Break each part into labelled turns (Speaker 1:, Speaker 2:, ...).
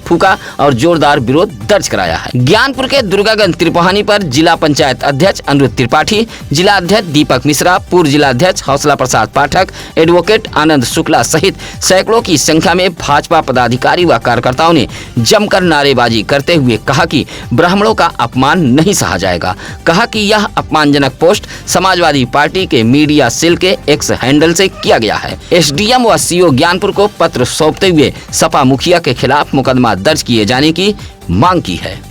Speaker 1: फूका और जोरदार विरोध दर्ज कराया है। ज्ञानपुर के दुर्गागंज त्रिपोहानी पर जिला पंचायत अध्यक्ष अनिरुद्ध त्रिपाठी, जिला अध्यक्ष दीपक मिश्रा, पूर्व जिला अध्यक्ष हौसला प्रसाद पाठक, एडवोकेट आनंद शुक्ला सहित सैकड़ों की संख्या में भाजपा पदाधिकारी व कार्यकर्ताओं ने जमकर नारेबाजी करते हुए कहा कि ब्राह्मणों का अपमान नहीं सहा जाएगा। कहा कि यह अपमानजनक पोस्ट समाजवादी पार्टी के मीडिया सेल के एक्स हैंडल से किया गया है। एसडीएम व सीओ ज्ञानपुर को पत्र सौंपते हुए सपा मुखिया के खिलाफ मुकदमा दर्ज किए जाने की मांग की है।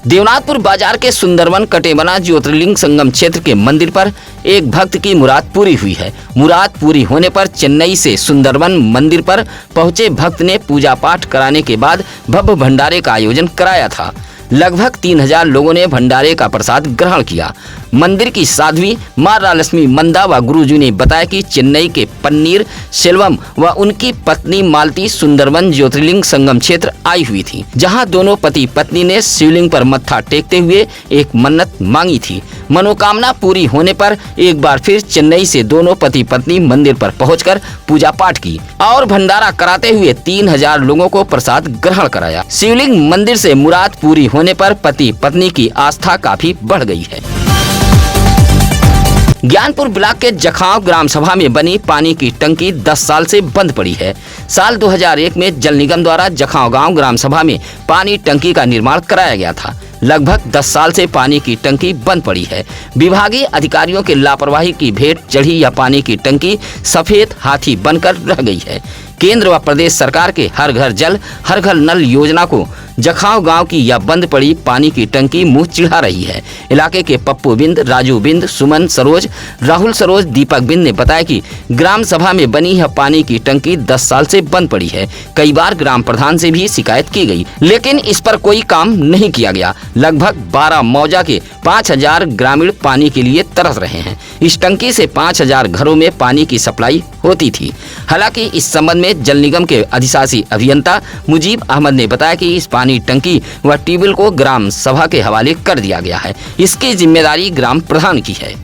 Speaker 1: देवनाथपुर बाजार के सुंदरवन कटेबना ज्योतिर्लिंग संगम क्षेत्र के मंदिर पर एक भक्त की मुराद पूरी हुई है। मुराद पूरी होने पर चेन्नई से सुंदरवन मंदिर पर पहुंचे भक्त ने पूजा पाठ कराने के बाद भव्य भंडारे का आयोजन कराया था। लगभग 3000 लोगों ने भंडारे का प्रसाद ग्रहण किया। मंदिर की साध्वी मां रालक्ष्मी मंदा व गुरुजी ने बताया कि चेन्नई के पन्नीर सेल्वम व उनकी पत्नी मालती सुंदरवन ज्योतिर्लिंग संगम क्षेत्र आई हुई थी, जहां दोनों पति पत्नी ने शिवलिंग पर मत्था टेकते हुए एक मन्नत मांगी थी। मनोकामना पूरी होने पर एक बार फिर चेन्नई से दोनों पति पत्नी मंदिर पर पहुंचकर पूजा पाठ की और भंडारा कराते हुए 3000 लोगों को प्रसाद ग्रहण कराया। शिवलिंग मंदिर से मुराद पूरी होने पर पति पत्नी की आस्था काफी बढ़ गई है। ज्ञानपुर ब्लॉक के जखांव ग्राम सभा में बनी पानी की टंकी 10 साल से बंद पड़ी है। साल 2001 में जल निगम द्वारा जखांव गांव ग्राम सभा में पानी टंकी का निर्माण कराया गया था। लगभग 10 साल से पानी की टंकी बंद पड़ी है। विभागीय अधिकारियों के लापरवाही की भेंट चढ़ी यह पानी की टंकी सफेद हाथी बनकर रह गई है। केंद्र व प्रदेश सरकार के हर घर जल हर घर नल योजना को जखांव गांव की यह बंद पड़ी पानी की टंकी मुंह चिढ़ा रही है। इलाके के पप्पू बिंद, राजू बिंद, सुमन सरोज, राहुल सरोज, दीपक बिंद ने बताया कि ग्राम सभा में बनी यह पानी की टंकी 10 साल से बंद पड़ी है। कई बार ग्राम प्रधान से भी शिकायत की गई, लेकिन इस पर कोई काम नहीं किया गया। लगभग 12 मौजा के 5000 ग्रामीण पानी के लिए तरस रहे हैं। इस टंकी से 5000 घरों में पानी की सप्लाई होती थी। हालांकि इस संबंध में जल निगम के अधिशासी अभियंता मुजीब अहमद ने बताया कि इस पानी टंकी व ट्यूबवेल को ग्राम सभा के हवाले कर दिया गया है। इसकी जिम्मेदारी ग्राम प्रधान की है।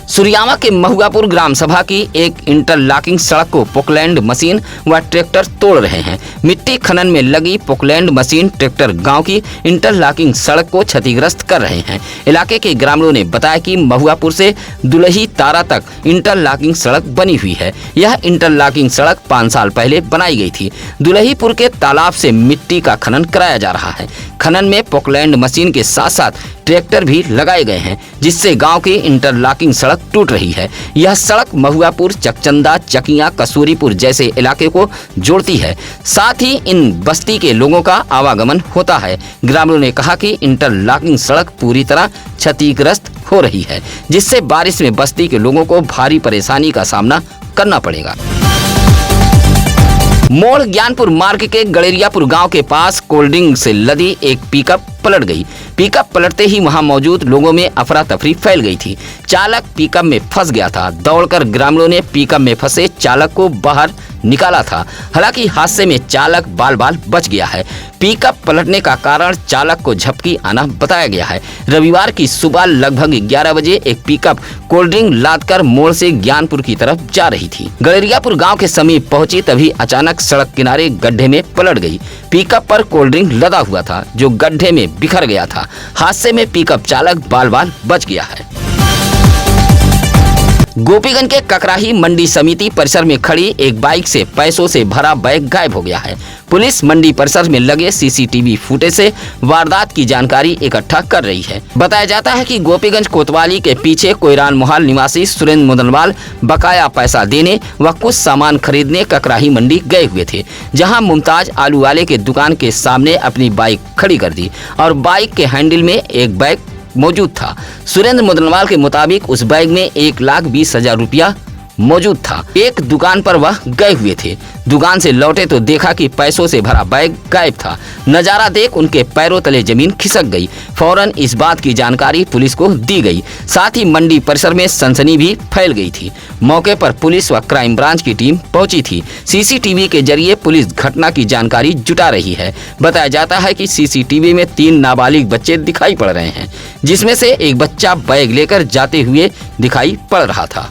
Speaker 1: सुरियामा के महुआपुर ग्राम सभा की एक इंटरलॉकिंग सड़क को पोकलैंड मशीन व ट्रैक्टर तोड़ रहे हैं। मिट्टी खनन में लगी पोकलैंड मशीन ट्रैक्टर गांव की इंटरलॉकिंग सड़क को क्षतिग्रस्त कर रहे हैं। इलाके के ग्रामीणों ने बताया कि महुआपुर से दुलही तारा तक इंटरलॉकिंग सड़क बनी हुई है। यह इंटरलॉकिंग सड़क 5 साल पहले बनाई गई थी। दुलहीपुर के तालाब से मिट्टी का खनन कराया जा रहा है। खनन में पोकलैंड मशीन के साथ साथ ट्रैक्टर भी लगाए गए हैं, जिससे गांव की इंटरलॉकिंग सड़क टूट रही है। यह सड़क महुआपुर, चकचंदा, चकिया, कसूरीपुर जैसे इलाके को जोड़ती है। साथ ही इन बस्ती के लोगों का आवागमन होता है। ग्रामीणों ने कहा कि इंटरलॉकिंग सड़क पूरी तरह क्षतिग्रस्त हो रही है, जिससे बारिश में बस्ती के लोगों को भारी परेशानी का सामना करना पड़ेगा। मोड़ ज्ञानपुर मार्ग के गड़ेरियापुर गांव के पास कोल्ड ड्रिंक से लदी एक पिकअप पलट गई। पिकअप पलटते ही वहां मौजूद लोगों में अफरा तफरी फैल गई थी। चालक पिकअप में फंस गया था। दौड़कर ग्रामीणों ने पिकअप में फंसे चालक को बाहर निकाला था। हालांकि हादसे में चालक बाल बाल बच गया है। पिकअप पलटने का कारण चालक को झपकी आना बताया गया है। रविवार की सुबह लगभग 11 बजे एक पिकअप कोल्ड ड्रिंक लादकर मोड़ से ज्ञानपुर की तरफ जा रही थी। गड़ेरियापुर गांव के समीप पहुंची तभी अचानक सड़क किनारे गड्ढे में पलट गई। पिकअप पर कोल्ड ड्रिंक लदा हुआ था, जो गड्ढे में बिखर गया था। हादसे में पिकअप चालक बाल बाल बच गया है। गोपीगंज के ककराही मंडी समिति परिसर में खड़ी एक बाइक से पैसों से भरा बैग गायब हो गया है। पुलिस मंडी परिसर में लगे सीसीटीवी फुटेज से वारदात की जानकारी इकट्ठा कर रही है। बताया जाता है कि गोपीगंज कोतवाली के पीछे कोयरान मोहाल निवासी सुरेंद्र मुदनवाल बकाया पैसा देने व कुछ सामान खरीदने ककराही मंडी गए हुए थे, जहां मुमताज आलू वाले के दुकान के सामने अपनी बाइक खड़ी कर दी और बाइक के हैंडल में एक बैग मौजूद था। सुरेंद्र मुदनवाल के मुताबिक उस बैग में 1,20,000 रुपया मौजूद था। एक दुकान पर वह गए हुए थे। दुकान से लौटे तो देखा कि पैसों से भरा बैग गायब था। नजारा देख उनके पैरों तले जमीन खिसक गई। फौरन इस बात की जानकारी पुलिस को दी गई। साथ ही मंडी परिसर में सनसनी भी फैल गई थी। मौके पर पुलिस व क्राइम ब्रांच की टीम पहुंची थी। सीसीटीवी के जरिए पुलिस घटना की जानकारी जुटा रही है। बताया जाता है कि सीसीटीवी में 3 नाबालिग बच्चे दिखाई पड़ रहे हैं, जिसमें से एक बच्चा बैग लेकर जाते हुए दिखाई पड़ रहा था।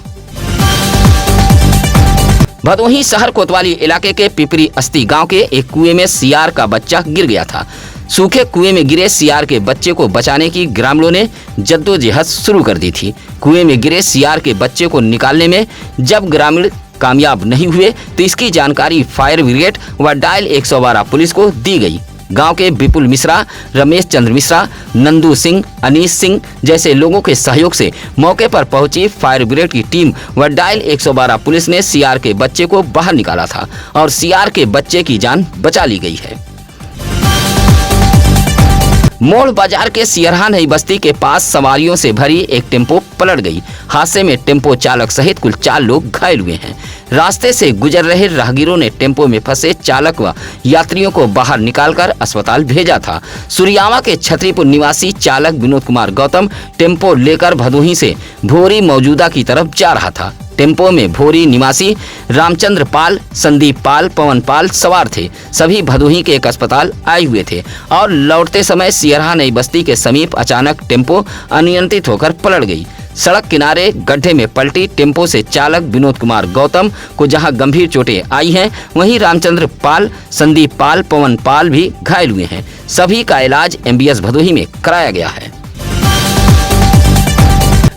Speaker 1: भदोही शहर कोतवाली इलाके के पिपरी अस्ती गांव के एक कुएं में सियार का बच्चा गिर गया था। सूखे कुएं में गिरे सियार के बच्चे को बचाने की ग्रामीणों ने जद्दोजहद शुरू कर दी थी। कुएं में गिरे सियार के बच्चे को निकालने में जब ग्रामीण कामयाब नहीं हुए तो इसकी जानकारी फायर ब्रिगेड व डायल 112 पुलिस को दी गई। गांव के विपुल मिश्रा, रमेश चंद्र मिश्रा, नंदू सिंह, अनीश सिंह जैसे लोगों के सहयोग से मौके पर पहुंची फायर ब्रिगेड की टीम व डायल 112 पुलिस ने सियार के बच्चे को बाहर निकाला था और सियार के बच्चे की जान बचा ली गई है। मोड़ बाजार के सियरहा नई बस्ती के पास सवारियों से भरी एक टेम्पो पलट गई। हादसे में टेम्पो चालक सहित कुल 4 लोग घायल हुए हैं। रास्ते से गुजर रहे राहगीरों ने टेम्पो में फंसे चालक व यात्रियों को बाहर निकालकर अस्पताल भेजा था। सुरियावा के छतरीपुर निवासी चालक विनोद कुमार गौतम टेम्पो लेकर भदोही से भोरी मौजूदा की तरफ जा रहा था। टेम्पो में भोरी निवासी रामचंद्र पाल, संदीप पाल, पवन पाल सवार थे। सभी भदोही के एक अस्पताल आए हुए थे और लौटते समय सियरहा नई बस्ती के समीप अचानक टेम्पो अनियंत्रित होकर पलट गई। सड़क किनारे गड्ढे में पलटी टेम्पो से चालक विनोद कुमार गौतम को जहां गंभीर चोटें आई हैं, वहीं रामचंद्र पाल, संदीप पाल, पवन पाल भी घायल हुए हैं। सभी का इलाज MBS भदोही में कराया गया है।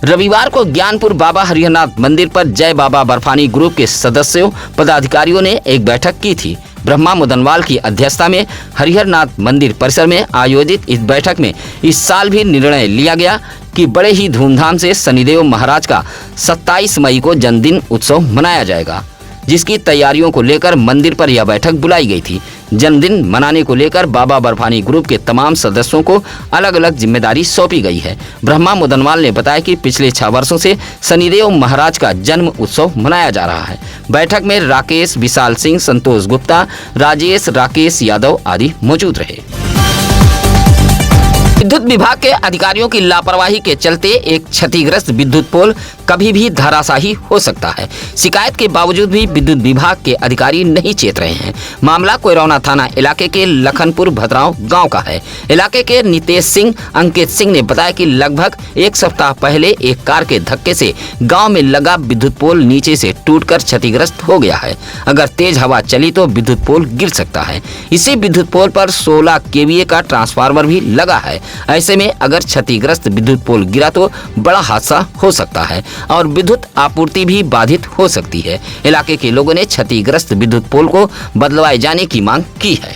Speaker 1: रविवार को ज्ञानपुर बाबा हरिहरनाथ मंदिर पर जय बाबा बर्फानी ग्रुप के सदस्यों पदाधिकारियों ने एक बैठक की थी। ब्रह्मा मुदनवाल की अध्यक्षता में हरिहरनाथ मंदिर परिसर में आयोजित इस बैठक में इस साल भी निर्णय लिया गया कि बड़े ही धूमधाम से शनिदेव महाराज का 27 मई को जन्मदिन उत्सव मनाया जाएगा, जिसकी तैयारियों को लेकर मंदिर पर यह बैठक बुलाई गई थी। जन्मदिन मनाने को लेकर बाबा बर्फानी ग्रुप के तमाम सदस्यों को अलग अलग जिम्मेदारी सौंपी गई है। ब्रह्मा मुदनवाल ने बताया कि पिछले 6 वर्षों से शनिदेव महाराज का जन्म उत्सव मनाया जा रहा है। बैठक में राकेश, विशाल सिंह, संतोष गुप्ता, राजेश, राकेश यादव आदि मौजूद रहे। विद्युत विभाग के अधिकारियों की लापरवाही के चलते एक क्षतिग्रस्त विद्युत पोल कभी भी धराशायी हो सकता है। शिकायत के बावजूद भी विद्युत विभाग के अधिकारी नहीं चेत रहे हैं। मामला कोयरौना थाना इलाके के लखनपुर भद्राव गांव का है। इलाके के नितेश सिंह, अंकित सिंह ने बताया कि लगभग 1 सप्ताह पहले एक कार के धक्के से गांव में लगा विद्युत पोल नीचे से टूटकर क्षतिग्रस्त हो गया है। अगर तेज हवा चली तो विद्युत पोल गिर सकता है। इसी विद्युत पोल पर 16 kVA का ट्रांसफार्मर भी लगा है। ऐसे में अगर क्षतिग्रस्त विद्युत पोल गिरा तो बड़ा हादसा हो सकता है और विद्युत आपूर्ति भी बाधित हो सकती है। इलाके के लोगों ने क्षतिग्रस्त विद्युत पोल को बदलवाए जाने की मांग की है।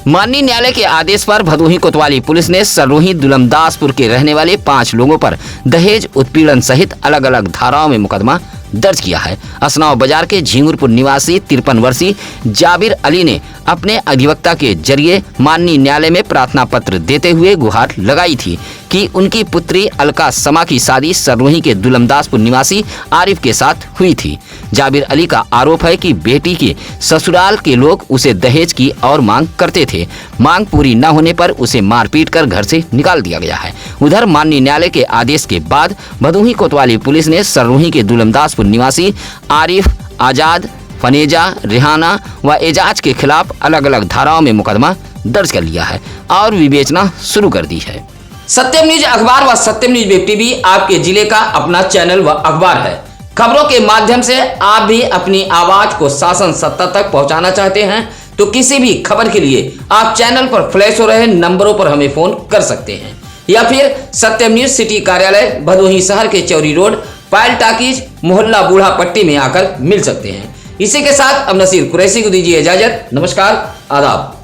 Speaker 1: माननीय न्यायालय के आदेश पर भदोही कोतवाली पुलिस ने सरोही दुलमदासपुर के रहने वाले 5 लोगों पर दहेज उत्पीड़न सहित अलग अलग धाराओं में मुकदमा दर्ज किया है। असनाव बाजार के झिंगुरपुर निवासी 53 वर्षीय जाबिर अली ने अपने अधिवक्ता के जरिए माननीय न्यायालय में प्रार्थना पत्र देते हुए गुहार लगाई थी कि उनकी पुत्री अलका समा की शादी सरोही के दुलमदासपुर निवासी आरिफ के साथ हुई थी। जाबिर अली का आरोप है कि बेटी के ससुराल के लोग उसे दहेज की और मांग करते थे। मांग पूरी न होने पर उसे मारपीट कर घर से निकाल दिया गया है। उधर माननीय न्यायालय के आदेश के बाद भदोही कोतवाली पुलिस ने सरोही के दुलमदासपुर निवासी आरिफ, आजाद, फनेजा, रेहाना व एजाज के खिलाफ अलग अलग धाराओं में मुकदमा दर्ज कर लिया है और विवेचना शुरू कर दी है। सत्यम न्यूज अखबार व सत्यम न्यूज वेब टीवी आपके जिले का अपना चैनल व अखबार है। खबरों के माध्यम से आप भी अपनी आवाज को शासन सत्ता तक पहुंचाना चाहते हैं तो किसी भी खबर के लिए आप चैनल पर फ्लैश हो रहे नंबरों पर हमें फोन कर सकते हैं या फिर सत्यम न्यूज सिटी कार्यालय भदोही शहर के चौरी रोड, पायल टाकीज, मोहल्ला बूढ़ा पट्टी में आकर मिल सकते हैं। इसी के साथ अब नसीर कुरैशी को दीजिए इजाजत। नमस्कार, आदाब।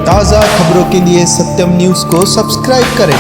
Speaker 2: ताज़ा खबरों के लिए सत्यम न्यूज़ को सब्सक्राइब करें।